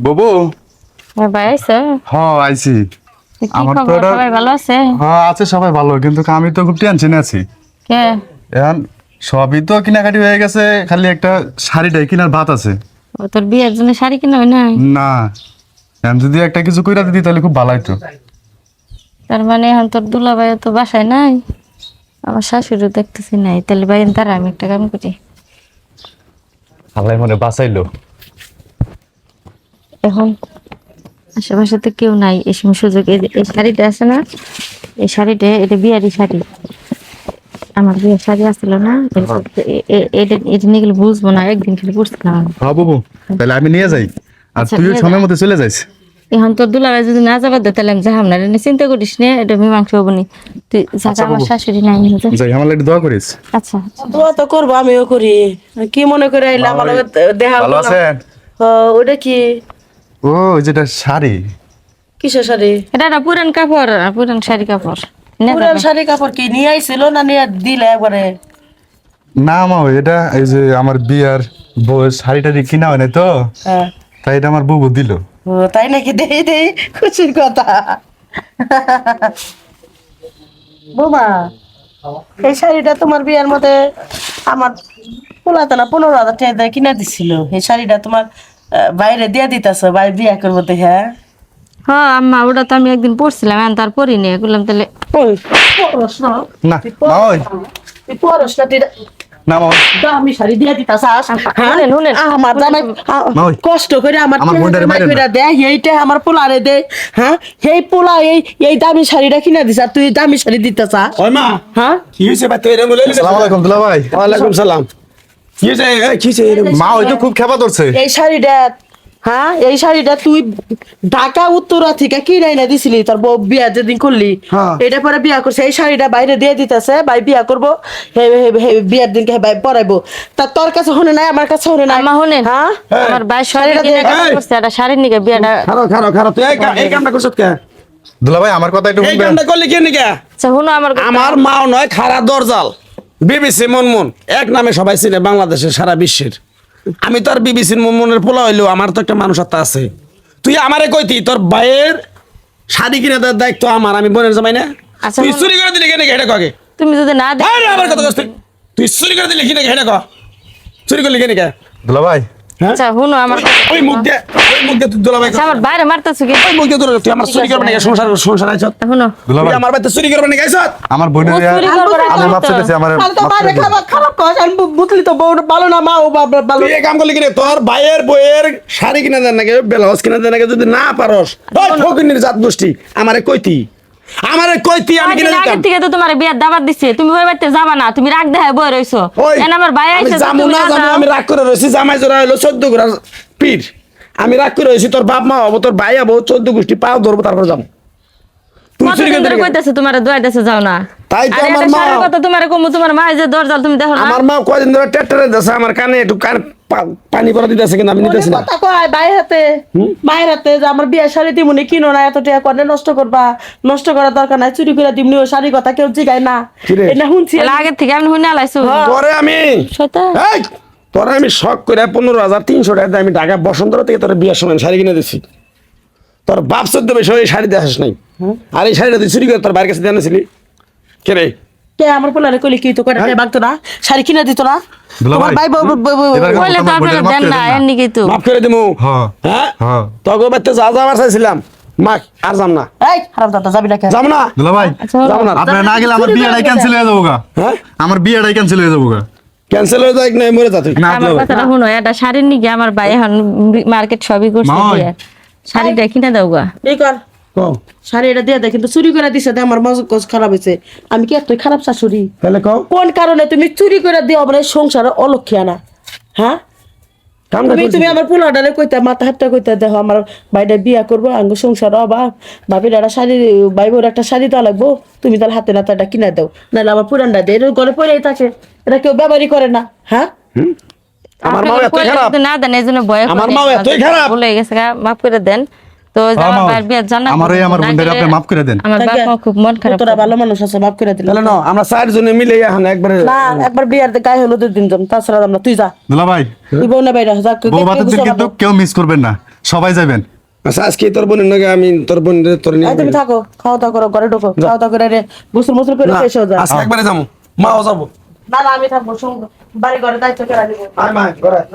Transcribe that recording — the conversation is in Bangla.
বাবু ভাই আইছে? হ্যাঁ আইছি। কি আমার তো খবর, সবাই ভালো আছে? হ্যাঁ আছে, সবাই ভালো, কিন্তু আমি তো খুব টেনশনে আছি। কে? এখন সবই তো কেনাকাটি হয়ে গেছে, খালি একটা শাড়িটাই কেনার ভাত আছে। ও তোর বিয়ের জন্য শাড়ি কিনা হয় নাই? না, এখন যদি একটা কিছু কইরা দিতি তাহলে খুব ভালো হতো। তার মানে এখন তোর দুলাভাই তো বাসায় নাই, আমার শাশুড়িও দেখতেছি নাই, তাহলে ভাই তারা আমি একটা কাম করি। আল্লাহ মনে বাঁচাইলো। এখন আশেপাশে তো কেউ নাই, এই সময় সুযোগ এই শাড়িটা আছে না, এই শাড়িটা এটা বিয়ারি শাড়ি, আমার বিয়ের শাড়ি আসছিল না, এটা নিয়ে গেলে বুঝবো না, একদিন খেলে পড়ছিলাম। হ্যাঁ বাবু, তাহলে আমি নিয়ে যাই, আর আচ্ছা, তুই নিয়ে যা। সময় মতো চলে যাইস। এখন তোর দুলাভাই যদি না যাবার দে তাহলে আমি যাহাম না, এটা নিয়ে চিন্তা করিস নে, এটা মীমাংসা হবো নি। তুই আচ্ছা যাকে আমার বাবু। শাশুড়ি নাই নিয়ে যা। যাই, আমার লাগে দোয়া করিস। আচ্ছা আচ্ছা। দোয়া তো করবো, আমিও করি। কি মনে করে আইলাম আমার দেখা ভালো আছেন? ওটা কি ও ওই যেটা শাড়ি। কিসের শাড়ি? এটা একটা পুরান কাপড়, পুরান শাড়ি কাপড় নে পুরান যাবে। শাড়ি কাপড় কি নিয়ে আইছিল না নিয়ে দিলে একবারে? না মা, এটা এই যে আমার বিয়ার বউয়ের শাড়িটা দিয়ে কিনা হয় না তো, হ্যাঁ। তাই এটা আমার বউ দিল। ও তাই নাকি? দেই দেই, খুশির কথা। বোমা, এই শাড়িটা তোমার বিয়ার মধ্যে আমার পুরাতনা 15,000 টাকা দিয়ে কিনা দিছিল। এই শাড়িটা তোমার বাইরে দিয়ে দিতেছ, বাইরে বিয়া করবো তো। হ্যাঁ হ্যাঁ আম্মা, ওটা তো আমি একদিন পড়ছিলাম, এখন তার পরি নিয়ে করলাম তাহলে। ওই পরশ না, না মা ওই, তুই পরশ না, তুই না মা ওই, দামি শাড়ি দিয়ে দিতাস। শুনেন, শুনেন। আমার জামাই মা ওই, কষ্ট করে আমার আমার বোনটারে মাইরেন না। দেয়, এইটা আমার পোলারে দে। হ্যাঁ, এই পোলা এই দামি শাড়িটা কিনা দিস, আর তুই দামি শাড়ি দিতেছ? ওই মা, হ্যাঁ, কি হয়েছে ভাই? তুই এরকম বলে আসসালামু আলাইকুম দুলা ভাই। ওয়ালাইকুম সালাম। কি হয়েছে? কি হয়েছে এরকম? মা ওই তো খুব খেপা ধরছে। এই শাড়িটা, হ্যাঁ এই শাড়িটা তুই ঢাকা উত্তরা থেকে কিনাই না দিছিলি তোর বউ বিয়া যেদিন করলি। হ্যাঁ। এটা পরে বিয়া করছে, এই শাড়িটা বাইরে দিয়ে দিতেছে, ভাই বিয়া করবো, বিয়ার দিনকে ভাই পরাইবো। তা তোর কাছে শুনে নাই, আমার কাছে শুনে নাই। আম্মা শুনেন, হ্যাঁ, আমার ভাই শাড়ি শাড়িটা কিনে দিয়ে- এই! করছে, একটা শাড়ির নিকে বিয়াটা। খারো খারো খারো, তুই এই কামটা করছিস কে? দুলা ভাই আমার কথা একটু এই শুনবেন। কামটা করলি কে নিকে? আচ্ছা শুনো আমার কথা। আমার মাও নয়, খারা দরজাল বিবিসি মনমুন এক নামে সবাই চিনে বাংলাদেশের সারা বিশ্বের। আমি তো আর বিবিসির মনমুনের পোলা হইলেও আমার তো একটা মানুষ আত্মা আছে। তুই আমারে কইতি তোর ভাইয়ের শাড়ি কিনে দেওয়ার দায়িত্ব আমার, আমি বোনের জামাই না? আচ্ছা, তুই বলো। চুরি করে দিলি কেন এটা কগে? তুমি যদি না দেখ আরে আমার কথা কস তুই। তুই চুরি করে দিলি কিনে এটা ক? চুরি করলি কেন কে? দুলা ভাই হ্যাঁ? আচ্ছা শুনো আমার কথা। ওই মুখ দিয়ে তুই দোলাভাই আচ্ছা, আমার বাইরে মারতেছো কি? ওই মুখ দিয়ে দৌড়ালো। তুই আমার চুরি করবে নাকি? সংসার আইছত? শুনো, দুলা তুই ভাই আমার বাড়িতে চুরি করবে নাকি আইছত? আমার বোনের ও চুরি করবে না, আমি তো। মাপ চাইতেছি, আমার আর তো বাইরে খারাপ খারাপ কস, আমি বুঝলি তো বউ ভালো না, মা ও ভালো। তুই এই কাম করলি কিনে? তোর ভাইয়ের বইয়ের শাড়ি কিনে দেন নাকি, ব্লাউজ কিনে দেন নাকি? যদি না পারস, ওই ফকিনির জাত গোষ্ঠী আমারে কইতি আমি কিনে কয়দিন দিতাম। আগের থেকে তো তোমার বিয়ার দাবাত দিছে, তুমি ওই বাড়িতে যাবা না, তুমি রাগ দেখায় বই রইছো। ওই এন আমার ভাই আমি আইছে, তো জামু তুমি না না জামু, যাও। আমি রাগ করে রয়েছি। জামাই জোড়া হলো 14 গোড়া পীর। আমি রাগ করে রয়েছি, তোর বাপ মা হবো, তোর ভাই হবো, 14 গোষ্ঠী পাও ধরবো, তারপর যাবো। তুই চুরি কতদিন করে ধরে দিলি কেন? কইতাছে তোমার দোয়াইতেছে, যাও না। তাই তো আরে আমার একটা মা- শাড়ির কথা তোমার কমু, তোমার মা এই যে দরজাল তুমি দেখো না। আমার মা কয়দিন ধরে টেটরে দিতেছে আমার কানে, একটু পানি পরা দিতেছে, কিন্তু আমি নিতেছি না। কথা কয় বাইরে হাতে, বাইরে হাতে যে আমার বিয়ের শাড়ি দিমুনি কিনো না, এত টাকা করে নষ্ট করবা, নষ্ট করার দরকার নাই, চুরি করে দিমনি। ও শাড়ি কথা কেউ জিগায় না, কিরে? এটা শুনছি তাহলে আগের থেকে আমি শুনে আলাইছো। পরে আমি শয়তান। এই, তোরা আমি শখ করে 15,300 টাকা দিয়ে আমি ঢাকা বসন্তরা থেকে তোর বিয়ের সময় শাড়ি কিনে দিছি। তোর বাপ 14 বছর এই শাড়ি দেখাস নাই, আর এই শাড়িটা তুই চুরি করে তোর বাইরের কাছে দিয়ে আনিছিলি কে রে? কে আমার পোলারে কইলি কি তো কয়টা টাকা বাগতো না, শাড়ি কিনে দিত না দুলা তোমার ভাই, ভাই? এবার কইলে তো তোমার আপনারা বোনের মাপ দেন করে না, দেন না। এর নিকেই তো। মাফ করে দিমু। হ্যাঁ, হ্যাঁ হ্যাঁ। তোকে বাড়িতে যা যাবার চাইছিলাম মা, আর যাম না, এই হারাম দাদা যাবি না কেন? যাম না, দুলা ভাই আচ্ছা, হলো। যাম না। আপনারা না গেলে আমার চুরি করে বিয়েটাই দিবে। ক্যান্সেল হয়ে যাবো গা। হ্যাঁ, আমার বিয়েটাই ক্যান্সেল হয়ে যাবো গা। ক্যান্সেল হয়ে যায় না, মরে যা তুই। না আমার দুলা ভাই, কথাটা শুনো, এটা শাড়ির নিকে আমার ভাই এখন মার্কেট সবই করছে মা, দিয়ে। শাড়িটা কিনে দাও গা। এই কর কও, শাড়ি, এটা দিয়ে দে, কিন্তু চুরি করে দিছে, দে আমার মগজ খারাপ হয়েছে। আমি কি এতই খারাপ শাশুড়ি? তাহলে কও কোন কারণে তুমি চুরি করে দিও আমার এই সংসারে অলক্ষিয়া না? হ্যাঁ, কামটা তুমি করছিস? তুমি আমার পোলাটারে কইতা, মাথা হাতটা কইতা, দেখো আমার ভাইটা বিয়া করবো, আঙ্গ সংসার অভাব, ভাবির একটা শাড়ি, ভাই বোর একটা শাড়ি দেওয়া লাগবো, তুমি তাহলে হাতে নাতে এটা কিনা দাও, নাহলে আমার পুরানটা দিয়ে এর ঘরে পরেই থাকে, এটা কেউ ব্যবহারই করে না। হ্যাঁ, আমার মা আপনাকে এত কইলে খারাপ, যদি না দেন, এই জন্য ভয় আমার করে। মাও এতই খারাপ। বলে গেছে গা, মাফ করে দেন। তো হ্যাঁ, আমার মা, ভাইয়ের বিয়ে জানা আমারও এই আমার না বোনটারে গেলে আপনি মাফ করে দেন। আমার বাপ মা খুব মন খারাপ তোরা করে। ভালো মানুষ আছে, মাফ করে দিলাম। তাহলে না আমরা 4 জনে মিলে এখন একবারে না, একবার বিয়ার গায়ে হলুদের দিন যাম, তাছাড়া যাম না। তুই যা, দুলা ভাই, তুই বউ না বাইরা যা, বউ ভাতের দিন কিন্তু কেউ মিস করবেন না। সবাই যাবেন। আচ্ছা আজকে তোর বোনের নাকি আমি তোর বোনের তোর নিয়ে এই তুমি থাকো, খাওয়া দাওয়া করো, ঘরে ঢোকো, খাওয়া দাওয়া করে গোসল মোসল করে না, শেষ হয়ে যায়। আজকে একবারে যাবো, মাও যাবো। না না আমি থাকবো, বাড়ি ঘরে দায়িত্ব করে দিব। আয় মা, ঘরে আয়।